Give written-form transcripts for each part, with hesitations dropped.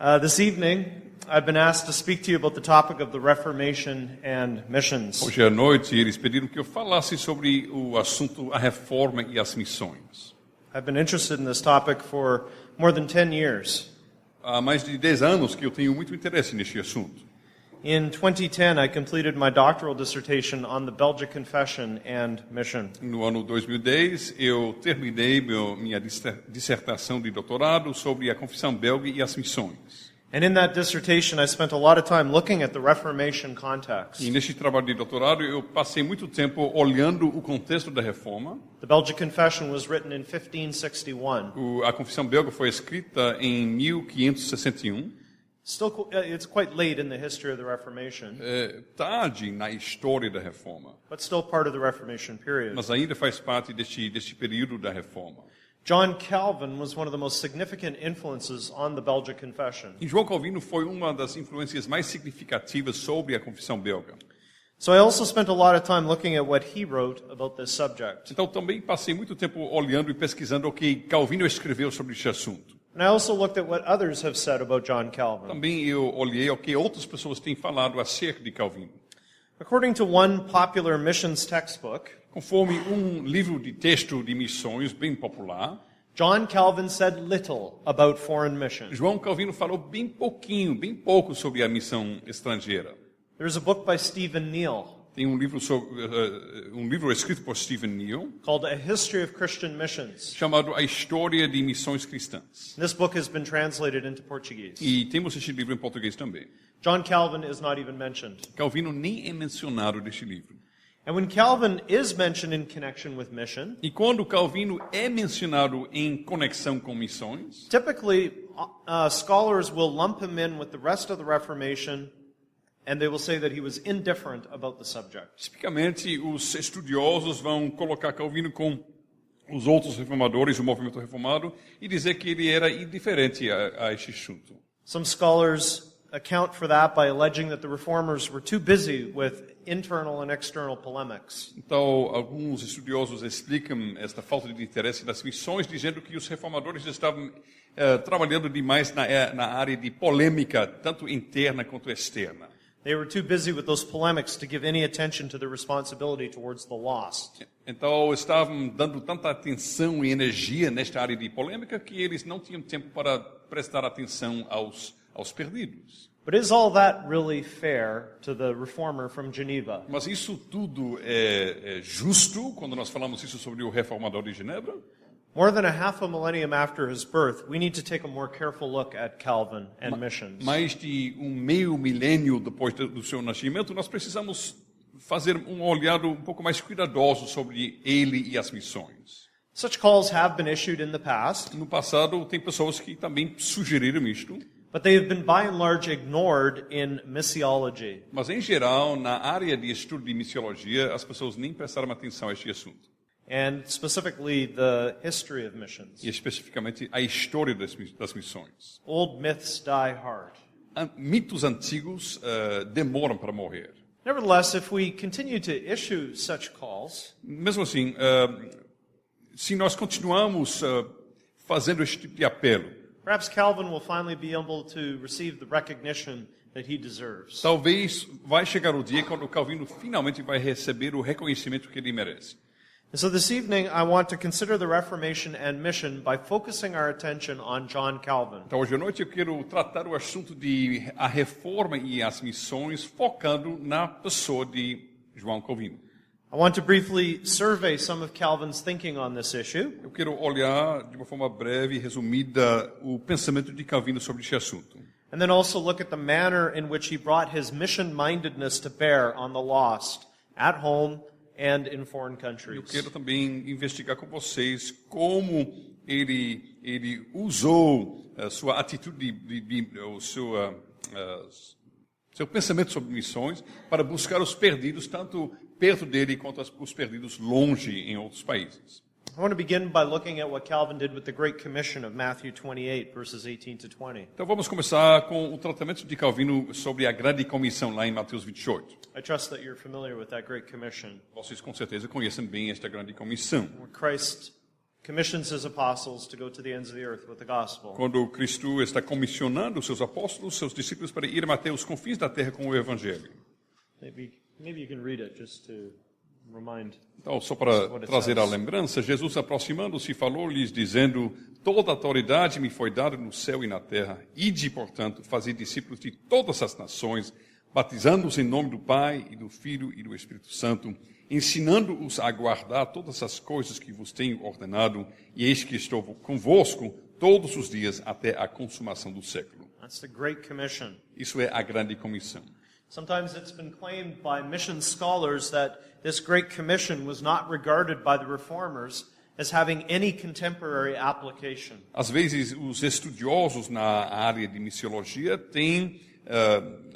This evening, I've been asked to speak to you about the topic of the Reformation and missions. Hoje à noite eles pediram que eu falasse sobre o assunto a reforma e as missões. I've been interested in this topic for more than 10 years. Há mais de 10 anos que eu tenho muito interesse neste assunto. In 2010, I completed my doctoral dissertation on the Belgic Confession and mission. No ano 2010, eu terminei minha dissertação de doutorado sobre a confissão belga e as missões. And in that dissertation, I spent a lot of time looking at the Reformation context. E neste trabalho de doutorado, eu passei muito tempo olhando o contexto da reforma. The Belgic Confession was written in 1561. A confissão belga foi escrita em 1561. Still, it's quite late in the history of the Reformation, Tarde na história da reforma, but still part of the Reformation period. mas ainda faz parte deste período da reforma. John Calvin was one of the most significant influences on the Belgic Confession. E João Calvino foi uma das influências mais significativas sobre a confissão belga. So I also spent a lot of time looking at what he wrote about this subject. Então também passei muito tempo olhando e pesquisando o que Calvino escreveu sobre este assunto. And I also looked at what others have said about John Calvin. Também eu olhei o que outras pessoas têm falado acerca de Calvino. According to one popular missions textbook, Conforme um livro de texto de missões bem popular, John Calvin said little about foreign mission. João Calvino falou bem pouco sobre a missão estrangeira. There's a book by Stephen Neill Tem um livro escrito por Stephen Neill called A History of Christian Missions. chamado A História de Missões Cristãs. This book has been translated into Portuguese. E temos este livro em português também. John Calvin is not even mentioned. Calvino nem é mencionado neste livro. And when Calvin is mentioned in connection with mission, E quando Calvino é mencionado em conexão com missões, typically scholars will lump him in with the rest of the Reformation, and they will say that he was indifferent about the subject. tipicamente os estudiosos vão colocar Calvino com os outros reformadores do movimento reformado e dizer que ele era indiferente a este assunto. Some scholars account for that by alleging that the reformers were too busy with internal and external polemics. Então, alguns estudiosos explicam esta falta de interesse nas missões, dizendo que os reformadores estavam trabalhando demais na área de polêmica, tanto interna quanto externa. They were too busy with those polemics to give any attention to their responsibility towards the lost. Então, estavam dando tanta atenção e energia nesta área de polêmica que eles não tinham tempo para prestar atenção aos perdidos. But is all that really fair to the reformer from Geneva? Mas isso tudo é justo quando nós falamos isso sobre o reformador de Genebra? More than a half a millennium after his birth, we need to take a more careful look at Calvin and missions. Mais de meio milênio depois do seu nascimento, nós precisamos fazer um olhar um pouco mais cuidadoso sobre ele e as missões. Such calls have been issued in the past, No passado, tem pessoas que também sugeriram isto, but they have been by and large ignored in missiology. mas em geral, na área de estudo de missiologia, as pessoas nem prestaram atenção a este assunto. And specifically the history of missions. E especificamente a história das missões. Old myths die hard. Mitos antigos demoram para morrer. Nevertheless, if we continue to issue such calls, Mesmo assim, se nós continuamos fazendo este tipo de apelo, perhaps Calvin will finally be able to receive the recognition that he deserves. talvez vai chegar o dia quando Calvino finalmente vai receber o reconhecimento que ele merece. And so this evening, I want to consider the Reformation and mission by focusing our attention on John Calvin. Então, hoje à noite eu quero tratar o assunto de a reforma e as missões, focando na pessoa de João Calvino. I want to briefly survey some of Calvin's thinking on this issue, Eu quero olhar de uma forma breve e resumida o pensamento de Calvino sobre este assunto. and then also look at the manner in which he brought his mission-mindedness to bear on the lost, at home and in foreign Eu countries. quero também investigar com vocês como ele usou a sua atitude, seu pensamento sobre missões para buscar os perdidos, tanto perto dele quanto os perdidos longe em outros países. I want to begin by looking at what Calvin did with the Great Commission of Matthew 28, verses 18 to 20. Então vamos começar com o tratamento de Calvino sobre a grande comissão lá em Mateus 28. I trust that you're familiar with that Great Commission, Vocês com certeza conhecem bem esta grande comissão. where Christ commissions his apostles to go to the ends of the earth with the gospel. Quando Cristo está comissionando os seus apóstolos, seus discípulos, para ir até os confins da terra com o Evangelho. Maybe you can read it just to remind. Então, só para trazer a lembrança, Jesus aproximando-se falou-lhes, dizendo: toda autoridade me foi dada no céu e na terra. Ide, portanto, fazer discípulos de todas as nações, batizando-os em nome do Pai, e do Filho e do Espírito Santo, ensinando-os a guardar todas as coisas que vos tenho ordenado, e eis que estou convosco todos os dias até a consumação do século. That's the Great Commission. Isso é a grande comissão. Sometimes it's been claimed by mission scholars that this Great Commission was not regarded by the reformers as having any contemporary application. Às vezes, os estudiosos na área de missiologia têm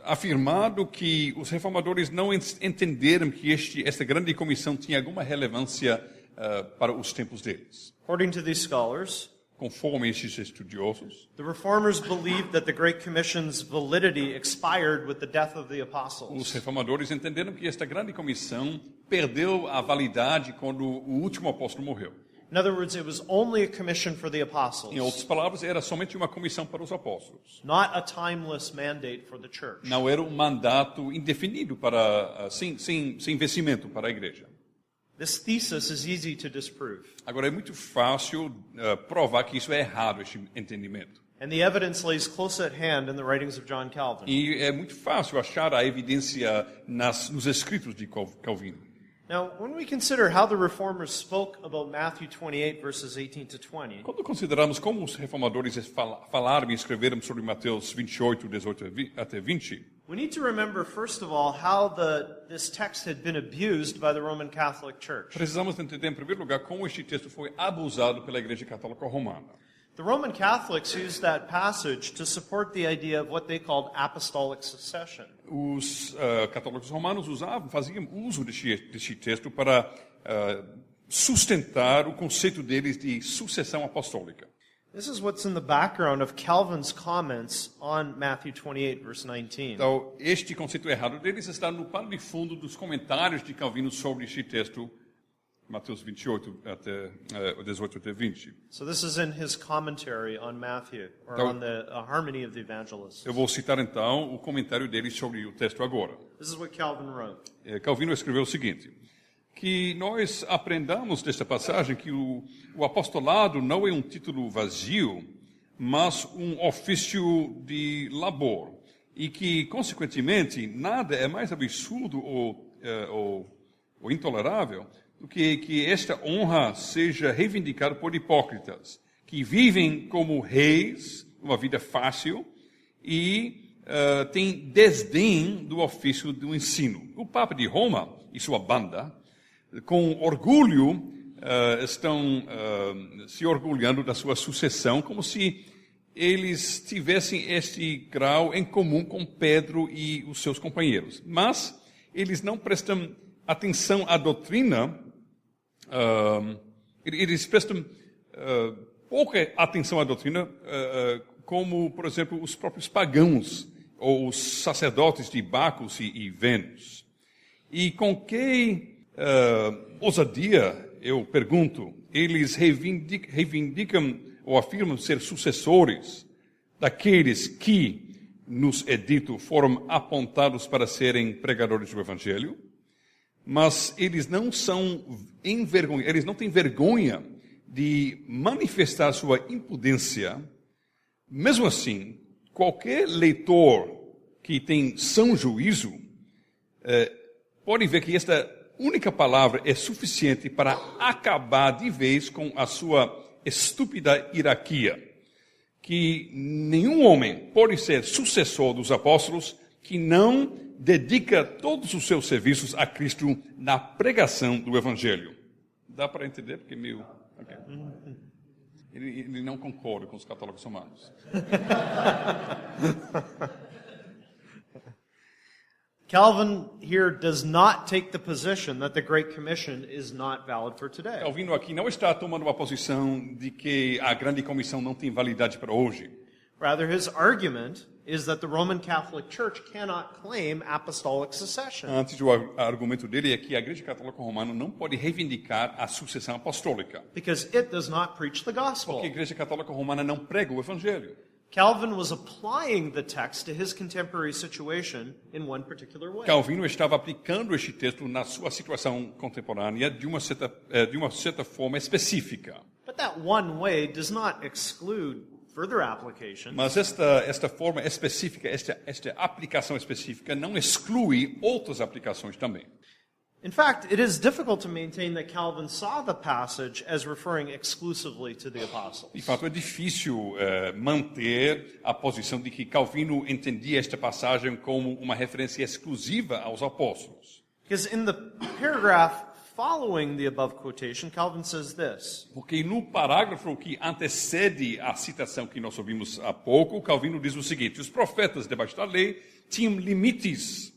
afirmado que os reformadores não entenderam que esta grande comissão tinha alguma relevância para os tempos deles. According to these scholars, Conforme estes estudiosos, the reformers believed that the Great Commission's validity expired with the death of the os apostles. reformadores entenderam que esta grande comissão perdeu a validade quando o último apóstolo morreu. In other words, it was only a commission for the Em apostles, outras palavras, era somente uma comissão para os apóstolos. not a timeless mandate for the church. Não era um mandato indefinido para sem vencimento para a igreja. This thesis is easy to disprove, Agora, é muito fácil provar que isso é errado, este entendimento. and the evidence lays close at hand in the writings of John Calvin. E é muito fácil achar a evidência nos escritos de Calvino. Now, when we consider how the reformers spoke about Matthew 28, verses 18 to 20, Quando consideramos como os reformadores falaram e escreveram sobre Mateus 28, 18 até 20, we need to remember, first of all, how this text had been abused by the Roman Catholic Church. precisamos entender, em primeiro lugar, como este texto foi abusado pela Igreja Católica Romana. The Roman Catholics used that passage to support the idea of what they called apostolic succession. Os católicos romanos faziam uso deste texto para sustentar o conceito deles de sucessão apostólica. This is what's in the background of Calvin's comments on Matthew 28, verse 19. Então, este conceito errado deles está no pano de fundo dos comentários de Calvino sobre este texto, Mateus 28 até 18 até 20. So this is in his commentary on Matthew, or Então- on the Harmony of the Evangelists. Eu vou citar então o comentário dele sobre o texto agora. This is what Calvin wrote. Calvino escreveu o seguinte: que nós aprendamos desta passagem que o apostolado não é um título vazio, mas um ofício de labor, e que, consequentemente, nada é mais absurdo ou intolerável do que esta honra seja reivindicada por hipócritas, que vivem como reis, uma vida fácil, e têm desdém do ofício do ensino. O Papa de Roma e sua banda, com orgulho, estão se orgulhando da sua sucessão, como se eles tivessem este grau em comum com Pedro e os seus companheiros. Mas eles não prestam atenção à doutrina, eles prestam pouca atenção à doutrina, como, por exemplo, os próprios pagãos, ou os sacerdotes de Bacchus e Vênus. E com que ousadia, eu pergunto, eles reivindicam ou afirmam ser sucessores daqueles que, nos é dito, foram apontados para serem pregadores do Evangelho, mas eles não eles não têm vergonha de manifestar sua impudência. Mesmo assim, qualquer leitor que tem são juízo pode ver que esta única palavra é suficiente para acabar de vez com a sua estúpida hierarquia. Que nenhum homem pode ser sucessor dos apóstolos que não dedica todos os seus serviços a Cristo na pregação do Evangelho. Dá para entender? Porque meio... Okay. Ele não concorda com os católicos romanos. Calvin here does not take the position that the Great Commission is not valid for today. Calvino aqui não está tomando uma posição de que a grande comissão não tem validade para hoje. Rather, his argument is that the Roman Catholic Church cannot claim apostolic succession. Antes, o argumento dele é que a Igreja Católica Romana não pode reivindicar a sucessão apostólica, Because it does not preach the gospel. porque a Igreja Católica Romana não prega o Evangelho. Calvin was applying the text to his contemporary situation in one particular way. Calvino estava aplicando este texto na sua situação contemporânea de uma certa forma específica. But that one way does not exclude further application. Mas esta forma específica, esta aplicação específica não exclui outras aplicações também. In fact, it is difficult to maintain that Calvin saw the passage as referring exclusively to the apostles. De fato, é difícil manter a posição de que Calvino entendia esta passagem como uma referência exclusiva aos apóstolos. Because in the paragraph following the above quotation, Calvin says this: Porque no parágrafo que antecede a citação que nós ouvimos há pouco, Calvino diz o seguinte: os profetas debaixo da lei tinham limites,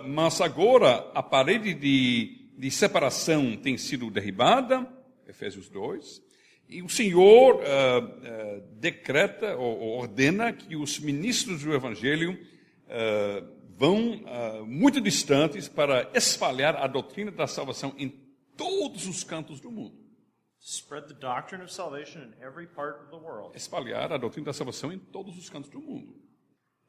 mas agora a parede de separação tem sido derribada, Efésios 2, e o Senhor decreta ou ordena que os ministros do Evangelho vão muito distantes para espalhar a doutrina da salvação em todos os cantos do mundo. spread the doctrine of salvation in every part of the world. Espalhar a doutrina da salvação em todos os cantos do mundo.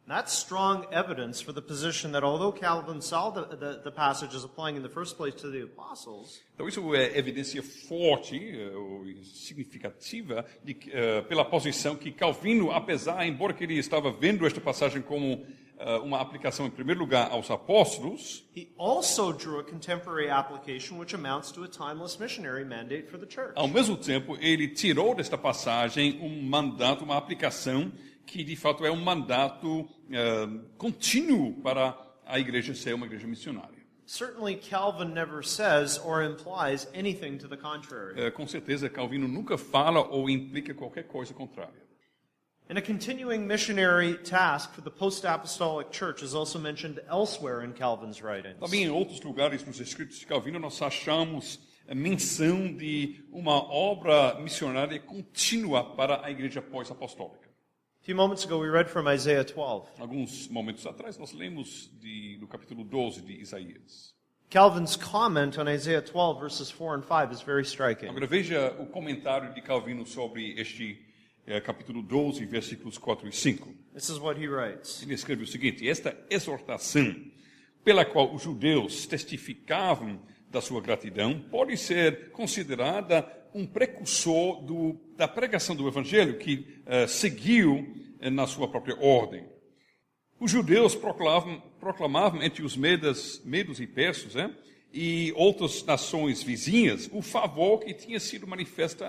That's strong evidence for the position that although Calvin saw the passage as applying in the first place to the apostles, Então isso é evidência forte ou significativa pela posição que Calvino, embora que ele estava vendo esta passagem como uma aplicação em primeiro lugar aos apóstolos, he also drew a contemporary application which amounts to a timeless missionary mandate for the church. ao mesmo tempo ele tirou desta passagem um mandato, uma aplicação que de fato é um mandato contínuo para a igreja ser uma igreja missionária. Certainly Calvin never says or implies anything to the contrary. Com certeza Calvino nunca fala ou implica qualquer coisa contrária. And a continuing missionary task for the post-apostolic church is also mentioned elsewhere in Calvin's writings. Também em outros lugares nos escritos de Calvino nós achamos a menção de uma obra missionária contínua para a igreja pós-apostólica. A few moments ago we read from Isaiah 12. Alguns momentos atrás nós lemos do capítulo 12 de Isaías. Calvin's comment on Isaiah 12 verses 4 and 5 is very striking. Agora veja o comentário de Calvino sobre este capítulo 12, versículos 4 e 5. This is what he writes. Ele escreve o seguinte: esta exortação pela qual os judeus testificavam da sua gratidão pode ser considerada um precursor da pregação do Evangelho que seguiu na sua própria ordem. Os judeus proclamavam entre os medos e persas e outras nações vizinhas o favor que tinha sido manifesto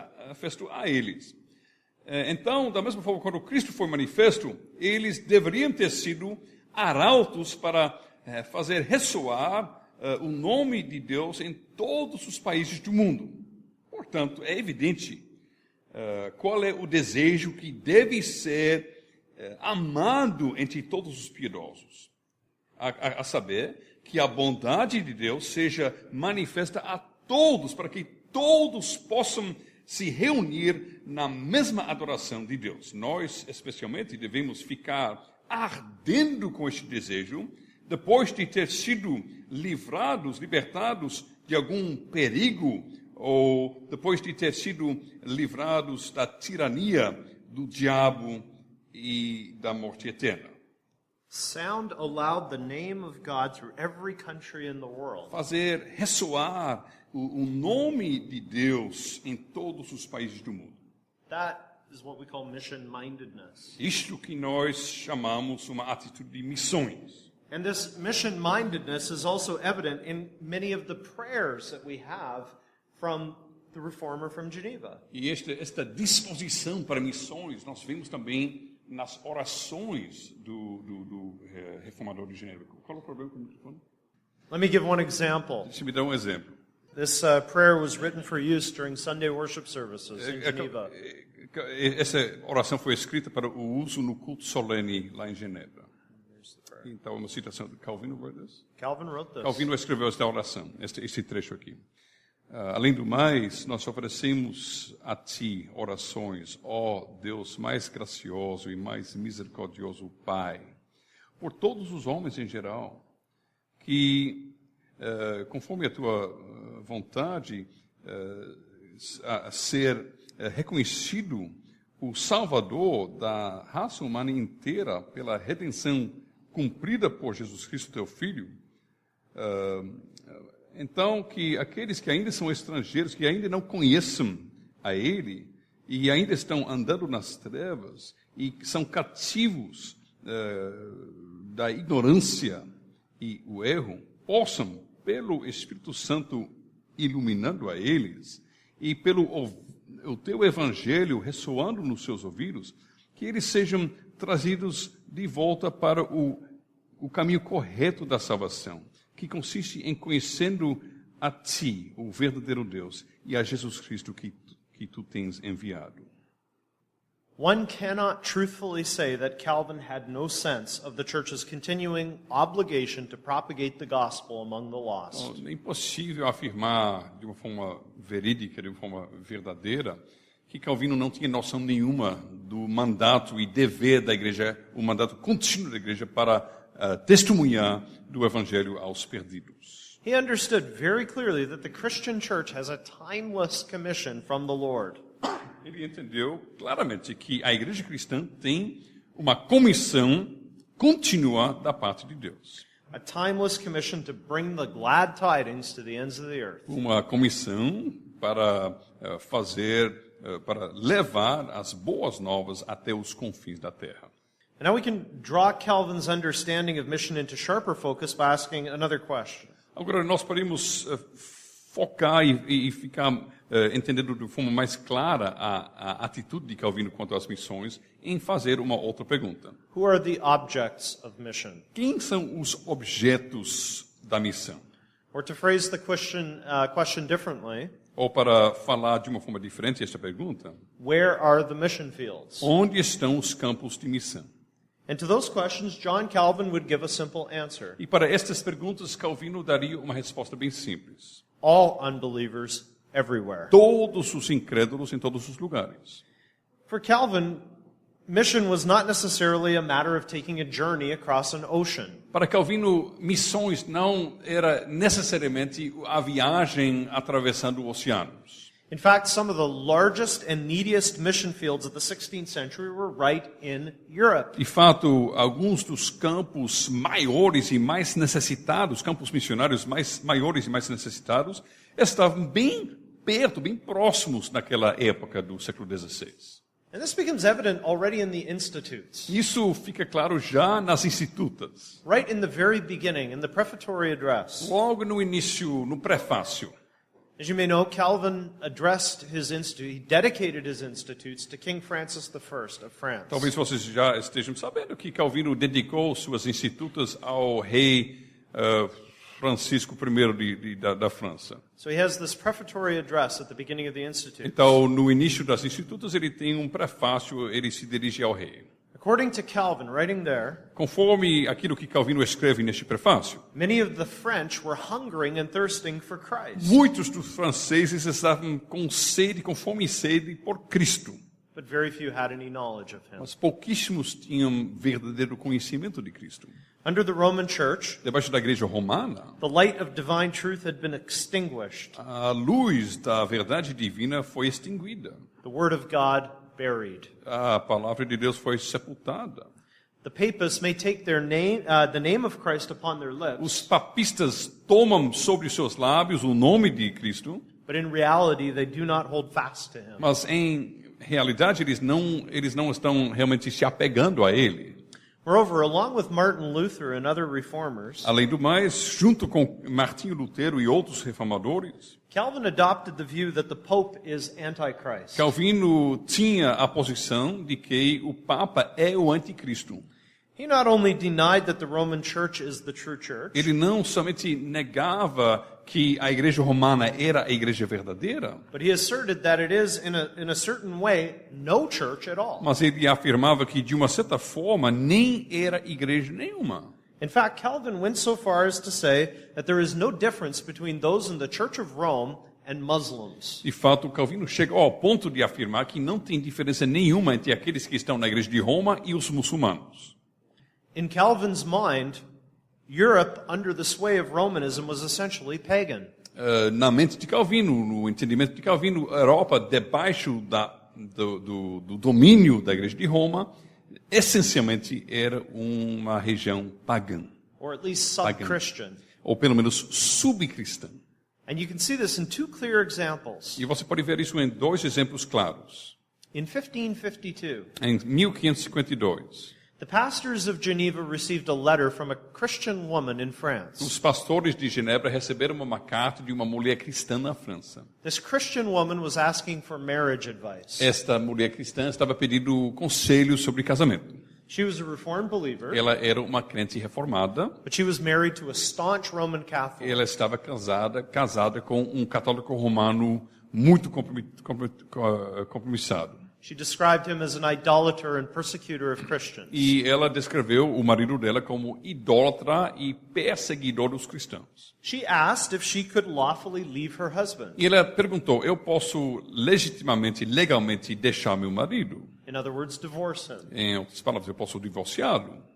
a eles. Então, da mesma forma, quando Cristo foi manifesto, eles deveriam ter sido arautos para fazer ressoar o nome de Deus em todos os países do mundo. Portanto, é evidente qual é o desejo que deve ser amado entre todos os piedosos. A saber, que a bondade de Deus seja manifesta a todos, para que todos possam se reunir na mesma adoração de Deus. Nós, especialmente, devemos ficar ardendo com este desejo, depois de ter sido libertados de algum perigo, ou depois de ter sido livrados da tirania do diabo e da morte eterna. Sound aloud the name of God through every country in the world. Fazer ressoar o nome de Deus em todos os países do mundo. That is what we call mission-mindedness. Isto que nós chamamos uma atitude de missões. And this mission-mindedness is also evident in many of the prayers that we have from the reformer from Geneva. E esta disposição para missões nós vemos também nas orações do reformador de Genebra. Qual é o problema com o microfone? Let me give one example. Deixa me dar um exemplo. This prayer was written for use during Sunday worship services in Geneva. Essa oração foi escrita para o uso no culto solene lá em Genebra. Então, uma citação de Calvino. Calvin wrote this. Calvino escreveu esta oração, este trecho aqui. Além do mais, nós oferecemos a Ti orações, ó Deus mais gracioso e mais misericordioso Pai, por todos os homens em geral, que, conforme a Tua vontade, a ser reconhecido o Salvador da raça humana inteira pela redenção cumprida por Jesus Cristo, Teu Filho, então que aqueles que ainda são estrangeiros, que ainda não conhecem a Ele e ainda estão andando nas trevas e são cativos da ignorância e o erro, possam, pelo Espírito Santo iluminando a eles e pelo o Teu Evangelho ressoando nos seus ouvidos, que eles sejam trazidos de volta para o caminho correto da salvação, que consiste em conhecendo a Ti, o verdadeiro Deus, e a Jesus Cristo que Tu tens enviado. One cannot truthfully say that Calvin had no sense of the church's continuing obligation to propagate the gospel among the lost. É impossível afirmar de uma forma verídica, de uma forma verdadeira, que Calvino não tinha noção nenhuma do mandato e dever da igreja, o mandato contínuo da igreja para testemunhar do evangelho aos perdidos. He understood very clearly that the Christian church has a timeless commission from the Lord. Ele entendeu claramente que a igreja cristã tem uma comissão contínua da parte de Deus. A timeless commission to bring the glad tidings to the ends of the earth. Uma comissão para para levar as boas novas até os confins da terra. And now we can draw Calvin's understanding of mission into sharper focus by asking another question. Agora, nós podemos focar e ficar entendendo de forma mais clara a atitude de Calvino quanto às missões em fazer uma outra pergunta. Who are the objects of mission? Quem são os objetos da missão? Or to phrase the question differently, Ou para falar de uma forma diferente esta pergunta, where are the mission fields? onde estão os campos de missão? And to those questions, John Calvin would give a simple answer. E para estas perguntas, Calvino daria uma resposta bem simples. All unbelievers everywhere. Todos os incrédulos em todos os lugares. For Calvin, mission was not necessarily a matter of taking a journey across an ocean. Para Calvino, missões não era necessariamente a viagem atravessando oceanos. In fact, some of the largest and neediest mission fields of the 16th century were right in Europe. De fato, alguns dos campos maiores e mais necessitados, campos missionários maiores e mais necessitados, estavam bem perto, bem próximos naquela época do século XVI. And this becomes evident already in the institutes. Isso fica claro já nas institutas. Right in the very beginning, in the prefatory address. Logo no início, no prefácio. As you may know, Calvin addressed his institute, he dedicated his institutes to King Francis I of France. Talvez vocês já estejam sabendo que Calvino dedicou suas institutas ao rei Francisco I da França. So he has this prefatory address at the beginning of the institute. Então, no início das institutas, ele tem um prefácio, ele se dirige ao rei. According to Calvin, writing there, Conforme aquilo que Calvino escreve neste prefácio, many of the French were hungering and thirsting for Christ, muitos dos franceses estavam com sede, com fome e sede por Cristo. but very few had any knowledge of him. Mas pouquíssimos tinham verdadeiro conhecimento de Cristo. Under the Roman Church, Debaixo da igreja romana, the light of divine truth had been extinguished, a luz da verdade divina foi extinguida. the word of God buried. A palavra de Deus foi sepultada. The papists may take their name, the name of Christ upon their lips, Os papistas tomam sobre seus lábios o nome de Cristo, but in reality they do not hold fast to him. mas em realidade eles não estão realmente se apegando a ele. Moreover, along with Martin Luther and other reformers, Além do mais, junto com Martinho Lutero e outros reformadores, Calvin adopted the view that the Pope is Antichrist. Calvino tinha a posição de que o Papa é o anticristo. He not only denied that the Roman Church is the true church, Ele não somente negava que a igreja romana era a igreja verdadeira, but he asserted that it is, in a certain way, no church at all. mas ele afirmava que, de uma certa forma, nem era igreja nenhuma. In fact, Calvin went so far as to say that there is no difference between those in the Church of Rome and Muslims. De fato, Calvino chegou ao ponto de afirmar que não tem diferença nenhuma entre aqueles que estão na igreja de Roma e os muçulmanos. In Calvin's mind, Europe under the sway of Romanism was essentially pagan. Na mente de Calvino, no entendimento de Calvino, a Europa, debaixo do domínio da igreja de Roma, essencialmente era uma região pagã, Or at least sub-Christian. ou pelo menos subcristã. And you can see this in two clear examples. E você pode ver isso em dois exemplos claros. In 1552, Em 1552, the pastors of Geneva received a letter from a Christian woman in France. os pastores de Genebra receberam uma carta de uma mulher cristã na França. This Christian woman was asking for marriage advice. Esta mulher cristã estava pedindo conselhos sobre casamento. She was a Reformed believer, Ela era uma crente reformada. but she was married to a staunch Roman Catholic. Ela estava casada com um católico romano muito compromissado. She described him as an idolater and persecutor of Christians. E ela descreveu o marido dela como idólatra e perseguidor dos cristãos. She asked if she could lawfully leave her husband. E ela perguntou: eu posso legitimamente, legalmente deixar meu marido? In other words, divorce him. Em outras palavras, eu posso divorciá-lo?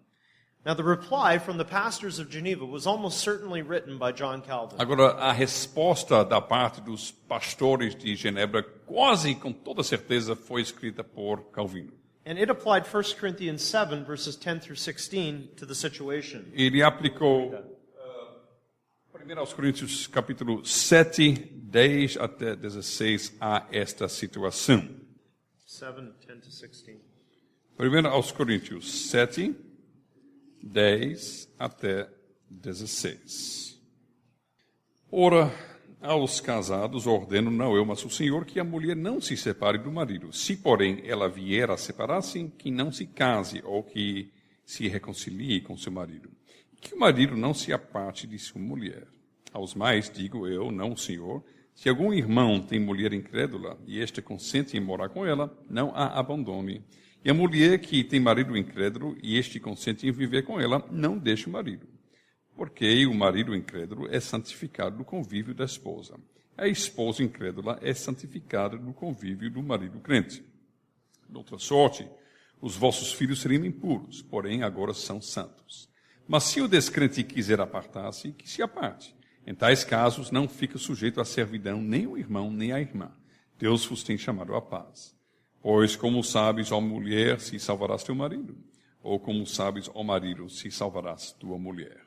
Now, the reply from the pastors of Geneva was almost certainly written by John Calvin. Agora, a resposta da parte dos pastores de Genebra, quase com toda certeza, foi escrita por Calvino. And it applied 1 Corinthians 7, verses 10 through 16, to the situation. Ele aplicou 1 aos Coríntios, capítulo 7, 10 até 16, a esta situação. 7, 10 to 16. 1 aos Coríntios 7, 10 até 16. Ora, aos casados ordeno, não eu, mas o Senhor, que a mulher não se separe do marido. Se, porém, ela vier a separar-se, que não se case ou que se reconcilie com seu marido. Que o marido não se aparte de sua mulher. Aos mais, digo eu, não o Senhor, se algum irmão tem mulher incrédula e esta consente em morar com ela, não a abandone. E a mulher que tem marido incrédulo e este consente em viver com ela, não deixe o marido. Porque o marido incrédulo é santificado do convívio da esposa. A esposa incrédula é santificada do convívio do marido crente. De outra sorte, os vossos filhos seriam impuros, porém agora são santos. Mas se o descrente quiser apartar-se, que se aparte. Em tais casos, não fica sujeito à servidão nem o irmão nem a irmã. Deus vos tem chamado à paz. Pois, como sabes, ó mulher, se salvarás teu marido? Ou como sabes, ó marido, se salvarás tua mulher?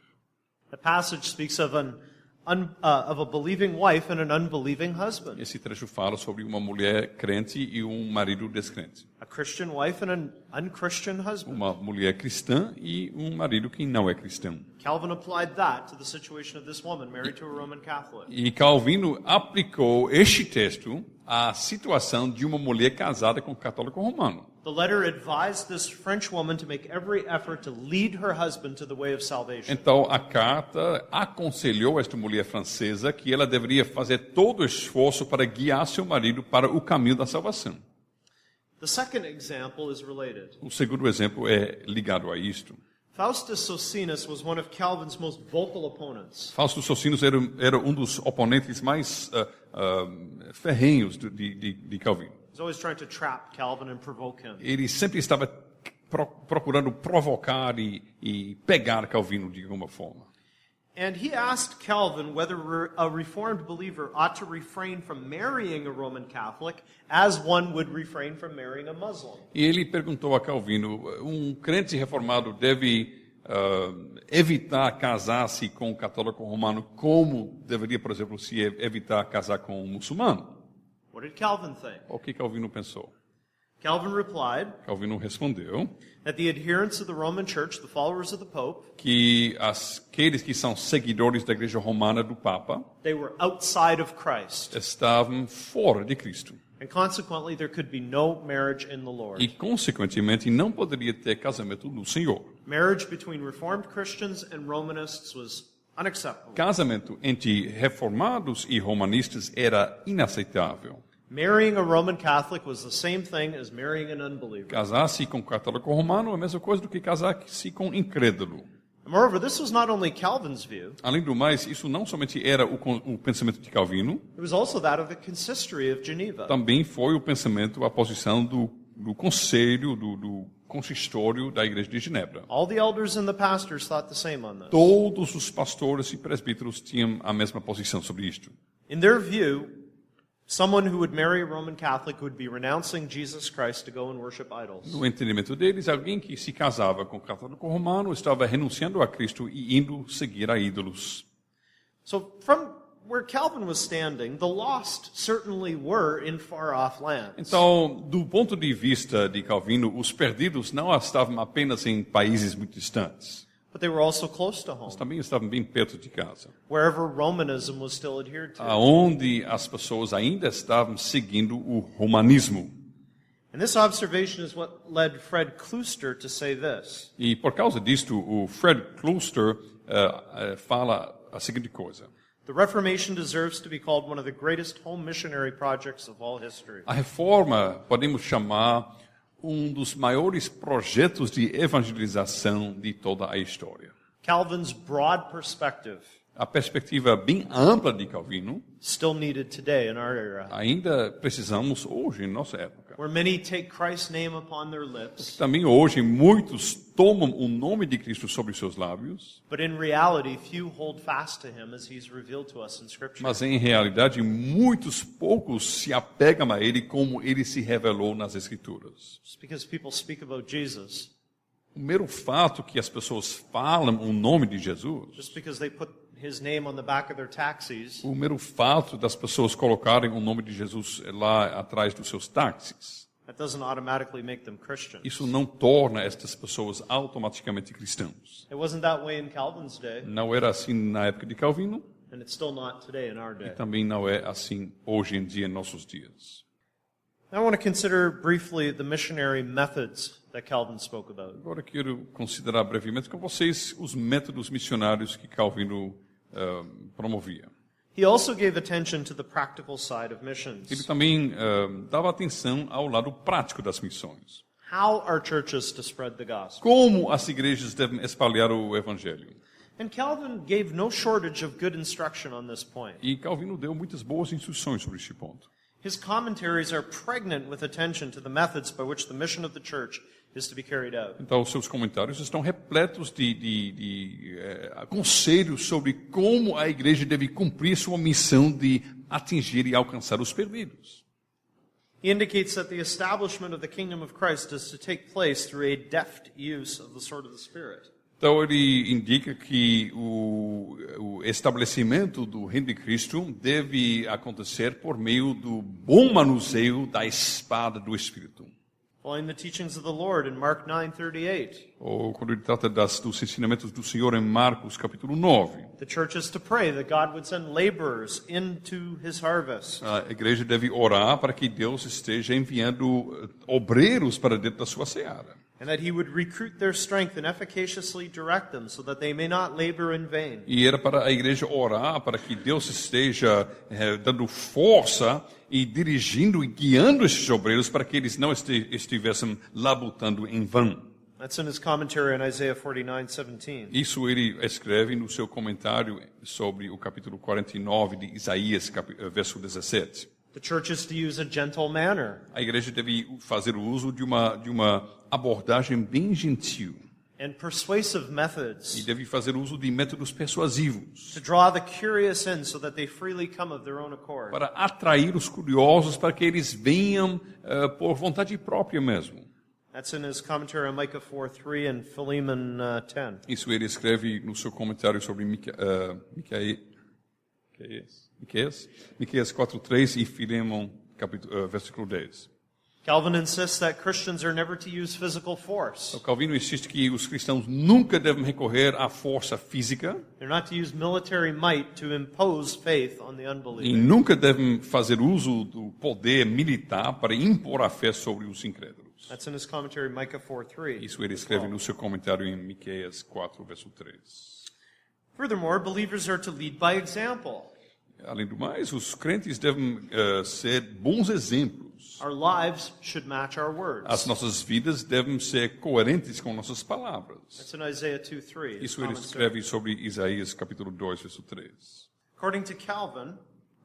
The passage speaks of a believing wife and an unbelieving husband. Esse trecho fala sobre uma mulher crente e um marido descrente. A Christian wife and an unchristian husband. Uma mulher cristã e um marido que não é cristão. Calvin applied that to the situation of this woman married to a Roman Catholic. E Calvino aplicou este texto à situação de uma mulher casada com um católico romano. The letter advised this French woman to make every effort to lead her husband to the way of salvation. Então, a carta aconselhou esta mulher francesa que ela deveria fazer todo o esforço para guiar seu marido para o caminho da salvação. The second example is related. O segundo exemplo é ligado a isto. Faustus Socinus was one of Calvin's most vocal opponents. Fausto Socinus era um dos oponentes mais ferrenhos de Calvino. He's always trying to trap Calvin and provoke him. Ele sempre estava procurando provocar e pegar Calvino de alguma forma. And he asked Calvin whether a Reformed believer ought to refrain from marrying a Roman Catholic as one would refrain from marrying a Muslim. E ele perguntou a Calvino, um crente reformado deve evitar casar-se com um católico romano como deveria, por exemplo, se evitar casar com um muçulmano? What did Calvin think? O que Calvino pensou? Calvin replied Calvino respondeu that the adherents of the Roman Church, the followers of the Pope, que aqueles que são seguidores da Igreja Romana do Papa they were outside of Christ. estavam fora de Cristo. And consequently, there could be no marriage in the Lord. E, consequentemente, não poderia ter casamento no Senhor. Marriage between Reformed Christians and Romanists was unacceptable. Casamento entre reformados e romanistas era inaceitável. Marrying a Roman Catholic was the same thing as marrying an unbeliever. Casar-se com católico romano é a mesma coisa do que casar-se com incrédulo. And moreover, this was not only Calvin's view, Além do mais, isso não somente era o pensamento de Calvino, it was also that of the consistory of Geneva. também foi o pensamento, a posição do conselho, do consistório da igreja de Genebra. All the elders and the pastors thought the same on this. Todos os pastores e presbíteros tinham a mesma posição sobre isto. In their view, someone who would marry a Roman Catholic would be renouncing Jesus Christ to go and worship idols. No entendimento deles, alguém que se casava com o católico romano estava renunciando a Cristo e indo seguir a ídolos. So from where Calvin was standing, the lost certainly were in far-off lands. Então, do ponto de vista de Calvino, os perdidos não estavam apenas em países muito distantes, But they were also close to mas home, também estavam bem perto de casa, wherever Romanism was still adhered to. aonde as pessoas ainda estavam seguindo o romanismo. And this observation is what led Fred Klooster to say this. E por causa disto, o Fred Klooster fala a seguinte coisa: The Reformation deserves to be called one of the greatest home missionary projects of all history. a reforma podemos chamar dos maiores projetos de evangelização de toda a história. Calvin's broad perspective A perspectiva bem ampla de Calvino still needed today in our era, ainda precisamos hoje em nossa época. where many take Christ's name upon their lips, Também hoje muitos tomam o nome de Cristo sobre seus lábios, but in reality few hold fast to him as he's revealed to us in Scripture. mas em realidade muitos poucos se apegam a ele como ele se revelou nas Escrituras. Just because people speak about Jesus, O mero fato que as pessoas falam o nome de Jesus, just because they put his name on the back of their taxis, o mero fato das pessoas colocarem o nome de Jesus lá atrás dos seus táxis, that doesn't automatically make them Christians. isso não torna estas pessoas automaticamente cristãos. It wasn't that way in Calvin's day, Não era assim na época de Calvino, and it's still not today in our day. também não é assim hoje em dia, em nossos dias. I want to consider briefly the missionary methods that Calvin spoke about. Agora quero considerar brevemente com vocês os métodos missionários que Calvino promovia. He also gave attention to the practical side of Ele missions. também dava atenção ao lado prático das missões. How are churches to spread the gospel? Como as igrejas devem espalhar o evangelho. And Calvin gave no shortage of good instruction on this point. E Calvino deu muitas boas instruções sobre este ponto. His commentaries are pregnant with attention to the methods by which the mission of the church is to be carried out. Então, os seus comentários estão repletos de conselhos sobre como a igreja deve cumprir sua missão de atingir e alcançar os perdidos. He indicates that the establishment of the kingdom of Christ is to take place through a deft use of the sword of the Spirit. Então, ele indica que o estabelecimento do reino de Cristo deve acontecer por meio do bom manuseio da espada do Espírito. Following the teachings of the Lord in Mark 9:38. Ou quando ele trata dos ensinamentos do Senhor em Marcos, capítulo 9. The church is to pray that God would send laborers into his harvest. A igreja deve orar para que Deus esteja enviando obreiros para dentro da sua seara. And that he would recruit their strength and efficaciously direct them so that they may not labor in vain. E era para a igreja orar para que Deus esteja dando força e dirigindo e guiando esses obreiros para que eles não estivessem labutando em vão. That's in his commentary on Isaiah 49:17. Isso ele escreve no seu comentário sobre o capítulo 49 de Isaías, verso 17. The church is to use a gentle manner A igreja deve fazer uso de uma abordagem bem gentil and persuasive e methods deve fazer uso de métodos persuasivos to draw the curious in so that they freely come of their own accord. para atrair os curiosos para que eles venham por vontade própria mesmo. That's in his commentary on Micah 4:3 and Philemon 10. Isso ele escreve no seu comentário sobre Miqueias 4:3 e Filemon versículo 10. Calvin insists that Christians are never to use physical force. O Calvino insiste que os cristãos nunca devem recorrer à força física They're not to use military might to impose faith on the e unbeliever. nunca devem fazer uso do poder militar para impor a fé sobre os incrédulos. That's in his commentary Micah 4:3. Isso ele escreve no seu comentário em Miqueias 4, verso 3. Furthermore, believers are to lead by example. Além do mais, os crentes devem ser bons exemplos. Our lives should match our words. As nossas vidas devem ser coerentes com nossas palavras. That's in Isaiah 2:3. Isso ele escreve sobre Isaías capítulo 2, verso 3. According to Calvin,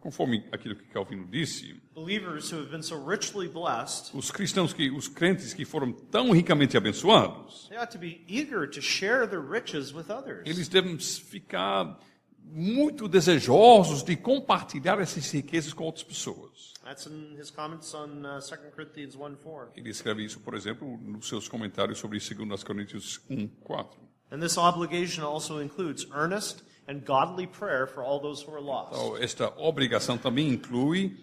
Conforme aquilo que Calvino disse, believers who have been so richly blessed, os crentes que foram tão ricamente abençoados, they ought to be eager to share their riches with others. eles devem ficar muito desejosos de compartilhar essas riquezas com outras pessoas. That's in his comments on 2 Corinthians 1:4. Ele escreve isso, por exemplo, nos seus comentários sobre 2 Coríntios 1:4. And this obligation also includes earnest and godly prayer for all those who are lost. Então, esta obrigação também inclui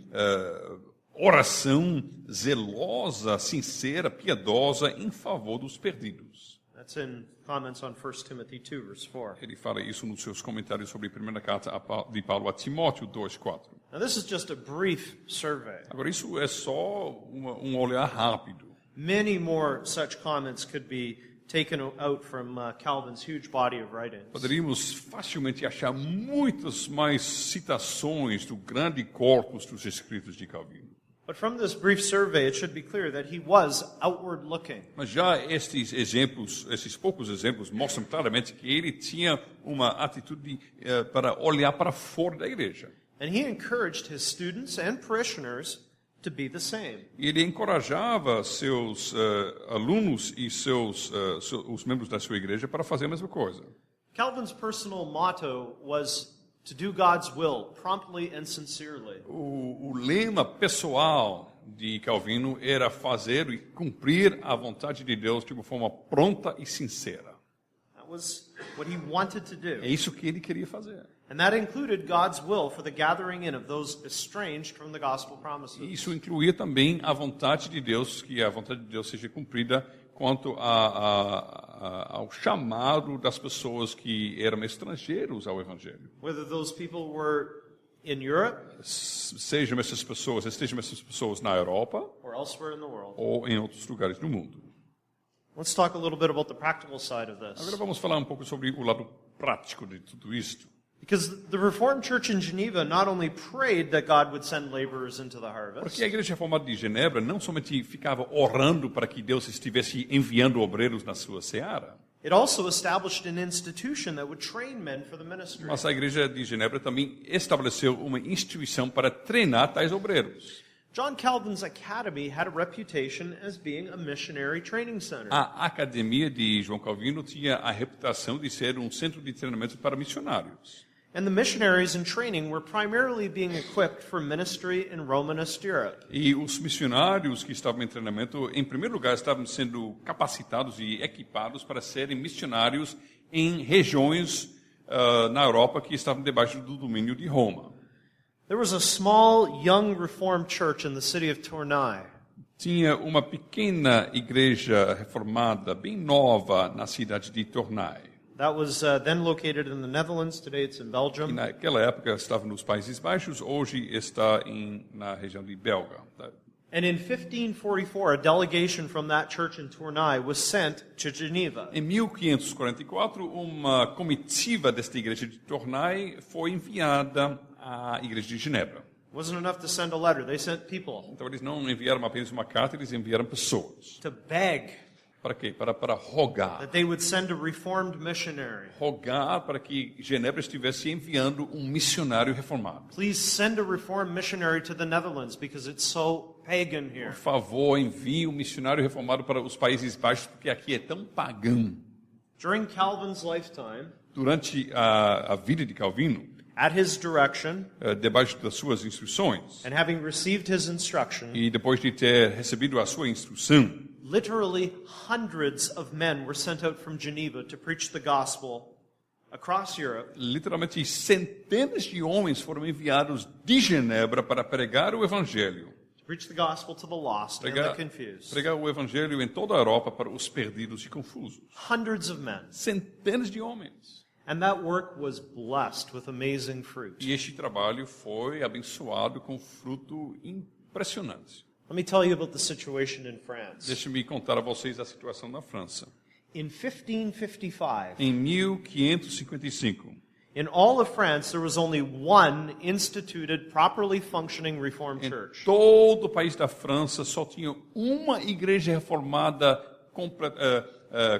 oração zelosa, sincera, piedosa em favor dos perdidos. That's in comments on 1 Timothy 2, verse 4. Ele fala isso nos seus comentários sobre a primeira carta de Paulo a Timóteo 2:4. Now this is just a brief survey. Agora, isso é só um olhar rápido. Many more such comments could be taken out from Calvin's huge body of writings. Poderíamos facilmente achar muitas mais citações do grande corpus dos escritos de Calvino. But from this brief survey, it should be clear that he was outward looking. Mas já esses poucos exemplos, mostram claramente que ele tinha uma atitude para olhar para fora da igreja. And he encouraged his students and parishioners to be the same. E ele encorajava seus alunos e os membros da sua igreja para fazer a mesma coisa. Calvin's personal motto was to do God's will promptly and sincerely. O lema pessoal de Calvino era fazer e cumprir a vontade de Deus de uma forma pronta e sincera. That was what he wanted to do. É isso que ele queria fazer. And that included God's will for the gathering in of those estranged from the gospel promises. E isso incluía também a vontade de Deus, que a vontade de Deus seja cumprida quanto ao chamado das pessoas que eram estrangeiros ao Evangelho. Whether those people were in Europe Estejam essas pessoas na Europa or elsewhere in the world. ou em outros lugares do mundo. Let's talk a little bit about the practical side of this. Agora vamos falar um pouco sobre o lado prático de tudo isto. Because the Reformed Church in Geneva not only prayed that God would send laborers into the harvest, Porque a Igreja Reformada de Genebra não somente ficava orando para que Deus estivesse enviando obreiros na sua seara, it also established an institution that would train men for the ministry. mas a Igreja de Genebra também estabeleceu uma instituição para treinar tais obreiros. John Calvin's academy had a reputation as being a missionary training center. A Academia de João Calvino tinha a reputação de ser um centro de treinamento para missionários. And the missionaries in training were primarily being equipped for ministry in Romanist Europe. E os missionários que estavam em treinamento, em primeiro lugar, estavam sendo capacitados e equipados para serem missionários em regiões na Europa que estavam debaixo do domínio de Roma. There was a small, young Reformed church in the city of Tournai. Tinha uma pequena igreja reformada, bem nova, na cidade de Tournai. That was then located in the Netherlands. Today it's in Que Belgium. naquela época estava nos Países Baixos, hoje está na região de Belga. And in 1544, a delegation from that church in Tournai was sent to Geneva. Em 1544, uma comitiva desta igreja de Tournai foi enviada à igreja de Genebra. It wasn't enough to send a letter. They sent people Então eles não enviaram apenas uma carta, eles enviaram pessoas. to beg Para quê? Para rogar. that they would send a Reformed missionary. Rogar para que Genebra estivesse enviando um missionário reformado. Please send a Reformed missionary to the Netherlands because it's so pagan here. Por favor, envie um missionário reformado para os Países Baixos, porque aqui é tão pagão. During Calvin's lifetime, Durante a vida de Calvino, at his direction, debaixo das suas instruções, and having received his instruction, e depois de ter recebido a sua instrução, literally hundreds of men were sent out from Geneva to preach the gospel across Europe. literalmente centenas de homens foram enviados de Genebra para pregar o Evangelho. To preach the gospel to the lost and the confused. Pregar o Evangelho em toda a Europa para os perdidos e confusos. Hundreds of men. Centenas de homens. And that work was blessed with amazing fruit. E este trabalho foi abençoado com fruto impressionante. Let me tell you about the situation in France. Deixe-me contar a vocês a situação na França. In 1555, Em 1555, In all of France, there was only one instituted, properly functioning Reformed Em church. todo o país da França só tinha uma igreja reformada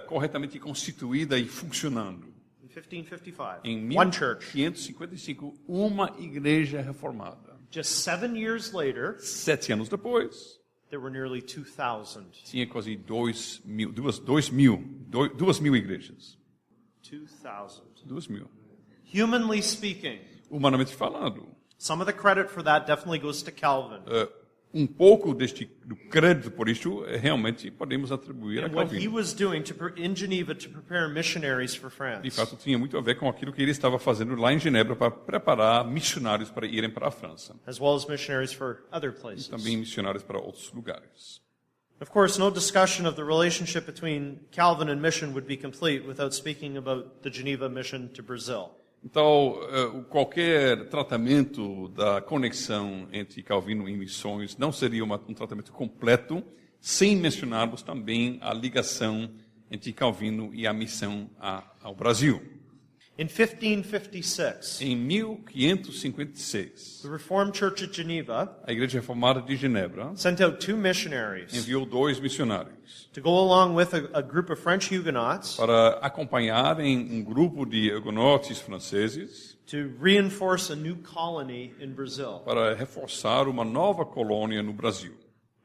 corretamente constituída e funcionando. In 1555, Em one church. 1555, uma igreja reformada. Just 7 years later, 7 anos depois, there were nearly 2,000. tinha quase 2.000 igrejas. 2,000. 2.000. Humanly speaking, Humanamente falando, some of the credit for that definitely goes to Calvin. pouco do crédito por isso realmente podemos atribuir a And what he Calvino. was doing in Geneva to prepare missionaries for De France. fato, tinha muito a ver com aquilo que ele estava fazendo lá em Genebra para preparar missionários para irem para a França. As well as missionaries for other E places. também missionários para outros lugares. Of course, no discussion of the relationship between Calvin and mission would be complete without speaking about the Geneva mission to Brazil. Então, qualquer tratamento da conexão entre Calvino e missões não seria um tratamento completo sem mencionarmos também a ligação entre Calvino e a missão ao Brasil. In 1556, Em 1556, the Reformed Church at Geneva a Igreja Reformada de Genebra sent out 2 missionaries enviou 2 missionários to go along with a group of French Huguenots para acompanharem um grupo de hugonotes franceses to reinforce a new colony in Brazil. para reforçar uma nova colônia no Brasil.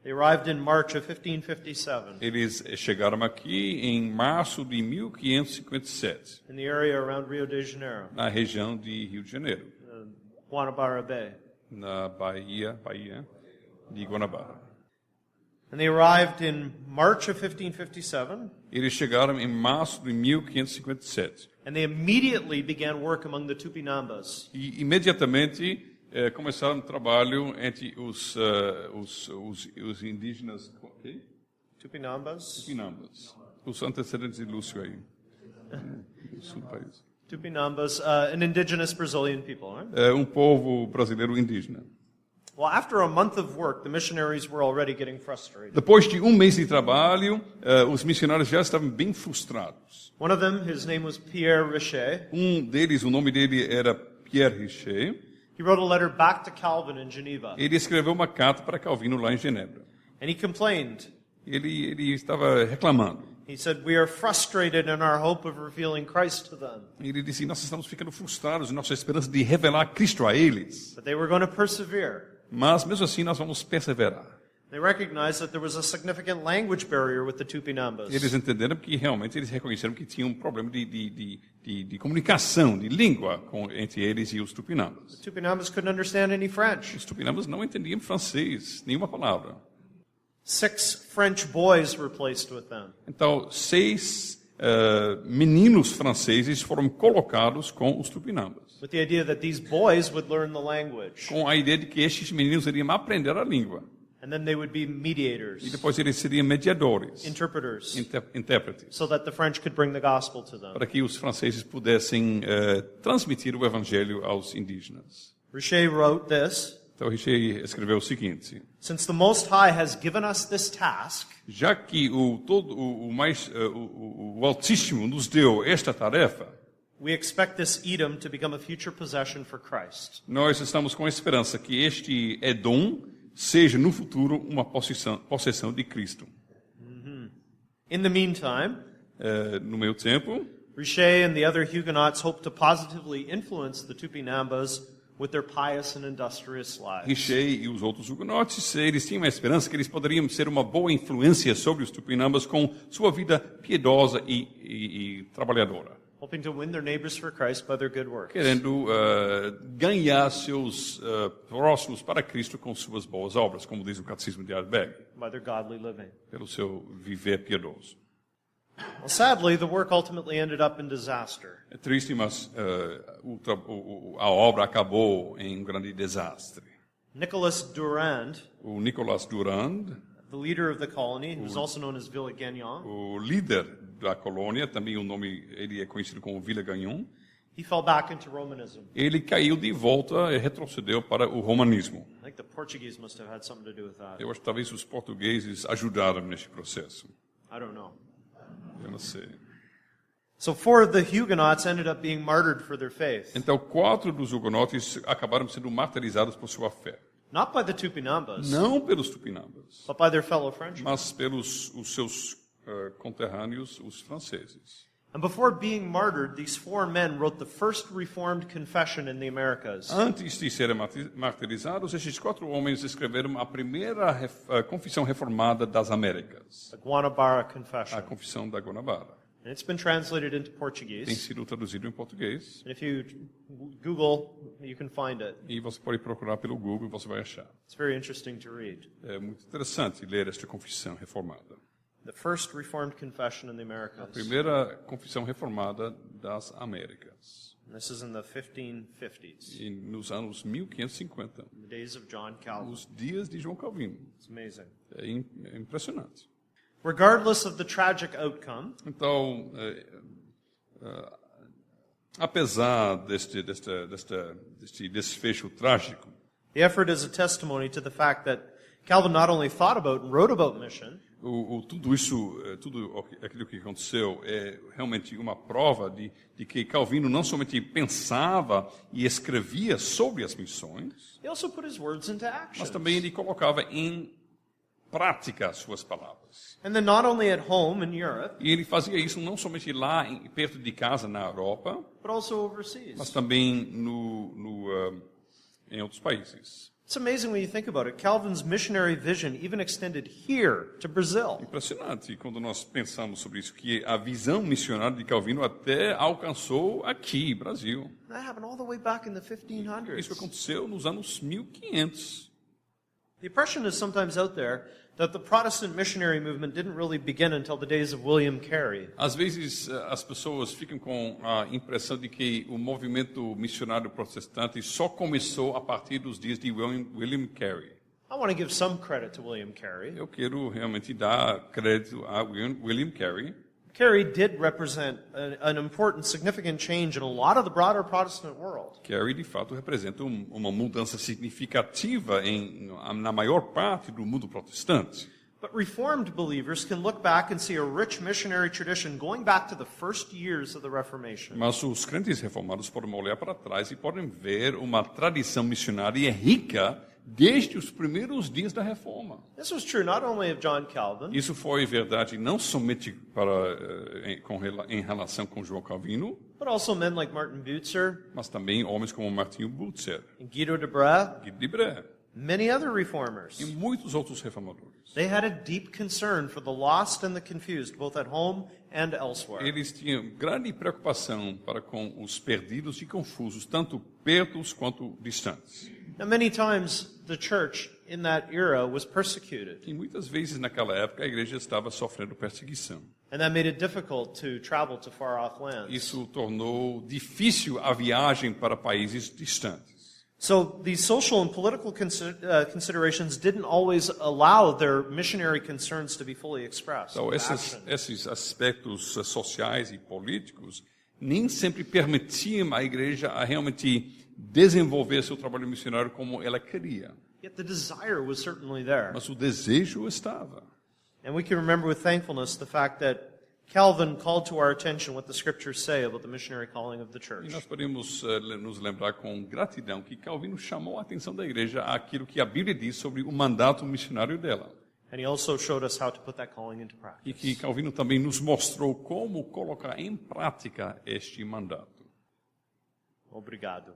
They arrived in March of 1557 Eles chegaram aqui em março de 1557, in the area around Rio de Janeiro, na região de Rio de Janeiro, Guanabara Bay. na Bahia de Guanabara. And they arrived in March of 1557, Eles chegaram em março de 1557 and they immediately began work among the Tupinambas. e imediatamente começaram o trabalho entre os indígenas Tupinambas? Tupinambas, os antecedentes de Lúcio aí, no sul do país. Tupinambas, an indigenous Brazilian people, right? Povo brasileiro indígena. Well, after a month of work, the missionaries were already getting frustrated. Depois de um mês de trabalho, os missionários já estavam bem frustrados. One of them, his name was Pierre Richer. Deles, o nome dele era Pierre Richer. He wrote a letter back to Calvin in Geneva, Ele escreveu uma carta para Calvino lá em Genebra. and he complained. Ele estava reclamando. He said, "We are frustrated in our hope of revealing Christ to them." Ele disse: nós estamos ficando frustrados em nossa esperança de revelar Cristo a eles. But they were going to persevere. Mas mesmo assim nós vamos perseverar. They recognized that there was a significant language barrier with the Tupinambas. Eles entenderam que realmente eles reconheceram que tinha um problema de comunicação, de língua entre eles e os Tupinambas. The Tupinambas couldn't understand any French. Os Tupinambas não entendiam francês, nenhuma palavra. 6 French boys were placed with them. Então, 6 meninos franceses foram colocados com os Tupinambas, With the idea that these boys would learn the language, com a ideia de que estes meninos iriam aprender a língua. and then they would be E mediators, depois eles seriam mediadores, interpreters, intérpretes, so that the French could bring the gospel to them. para que os franceses pudessem transmitir o evangelho aos indígenas. Richer wrote this: Então, Richer escreveu o seguinte: "Since the Most High has given us this task, já que o Altíssimo nos deu esta tarefa, we expect this Edom to become a future possession for Christ. nós estamos com a esperança que este Edom seja no futuro uma possessão de Cristo. In the meantime, No meu tempo, Richer and the other Huguenots hoped to positively influence the Tupinambas with their pious and industrious lives. Richer e os outros hugonotes, eles tinham a esperança que eles poderiam ser uma boa influência sobre os Tupinambas com sua vida piedosa e trabalhadora, Hoping to win their neighbors for Christ by their good works. querendo ganhar seus próximos para Cristo com suas boas obras, como diz o Catecismo de Heidelberg, By their godly living. pelo seu viver piedoso. Well, sadly, the work ultimately ended up in disaster. É triste, mas a obra acabou em um grande desastre. Nicolas Durand, O Nicolas Durand, the leader of the colony, who's also known as Villegagnon, o líder da colônia, também ele é conhecido como Villegagnon, he fell back into Romanism. ele caiu de volta e retrocedeu para o romanismo. I think the Portuguese must have had something to do with that. Eu acho que talvez os portugueses ajudaram neste processo. I don't know. Eu não sei. So 4 of the Huguenots ended up being martyred for their faith. Então, 4 dos hugonotes acabaram sendo martirizados por sua fé. Not by the Tupinambas, Não pelos tupinambas, but by their fellow Frenchmen. mas pelos os seus conterrâneos, os franceses. And before being martyred, these 4 men wrote the first Reformed confession in the Americas. Antes de serem martirizados, esses 4 homens escreveram a primeira confissão reformada das Américas, The Guanabara a Confession. confissão da Guanabara. And it's been translated into Tem Portuguese. sido traduzido em português And if you Google, you can find it. e você pode procurar pelo Google e você vai achar. It's very interesting to read. É muito interessante ler esta confissão reformada. The first Reformed confession in the A Americas. primeira confissão reformada das Américas, And this is in the 1550s, e nos anos 1550, in the days of John Calvin. os dias de João Calvino. It's amazing. É impressionante. Regardless of the tragic outcome, Então, apesar deste desfecho trágico, the effort is a testimony to the fact that Calvin not only thought about and wrote about mission, tudo isso, tudo aquilo que aconteceu é realmente uma prova de que Calvino não somente pensava e escrevia sobre as missões, he also put his words into action. mas também ele colocava em prática as suas palavras. And then not only at home in Europe, E ele fazia isso não somente lá, perto de casa, na Europa, but also overseas. mas também em outros países. It's amazing when you think about it. Calvin's missionary vision even extended here to Brazil. Impressionante quando nós pensamos sobre isso, que a visão missionária de Calvino até alcançou aqui, Brasil. That happened all the way back in the Isso 1500s. aconteceu nos anos 1500. The impression is sometimes out there that the Protestant missionary movement didn't really begin until the days of William Carey. Às vezes as pessoas ficam com a impressão de que o movimento missionário protestante só começou a partir dos dias de William Carey. I want to give some credit to William Carey. Eu quero realmente dar crédito a William Carey. Carey did represent an important, significant change in a lot of the broader Protestant world. Carey, de fato, representa uma mudança significativa na maior parte do mundo protestante. But Reformed believers can look back and see a rich missionary tradition going back to the first years of the Reformation. Mas os crentes reformados podem olhar para trás e podem ver uma tradição missionária rica desde os primeiros dias da Reforma. This was true not only of John Calvin, Isso foi verdade não somente em relação com João Calvino, but also men like Martin Butzer mas também homens como Martinho Butzer, and Guido de Brès, Guy de Brès many other reformers. e muitos outros reformadores. They had a deep concern for the lost and the confused, both at home and elsewhere. Eles tinham grande preocupação para com os perdidos e confusos, tanto perto quanto distantes. Now, many times the church in that era was persecuted, E muitas vezes naquela época a igreja estava sofrendo perseguição. and that made it difficult to travel to far-off lands. Isso tornou difícil a viagem para países distantes. So these social and political considerations didn't always allow their missionary concerns to be fully expressed. Então, esses aspectos sociais e políticos nem sempre permitiam à igreja a realmente desenvolver seu trabalho missionário como ela queria. Yet the desire was certainly there. Mas o desejo estava. And we can remember with thankfulness the fact that Calvin called to our attention what the scriptures say about the missionary calling of the E church. nós podemos nos lembrar com gratidão que Calvino chamou a atenção da igreja àquilo que a Bíblia diz sobre o mandato missionário dela. And he also showed us how to put that calling into E practice. que Calvino também nos mostrou como colocar em prática este mandato. Obrigado.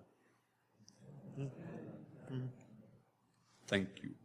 Thank you.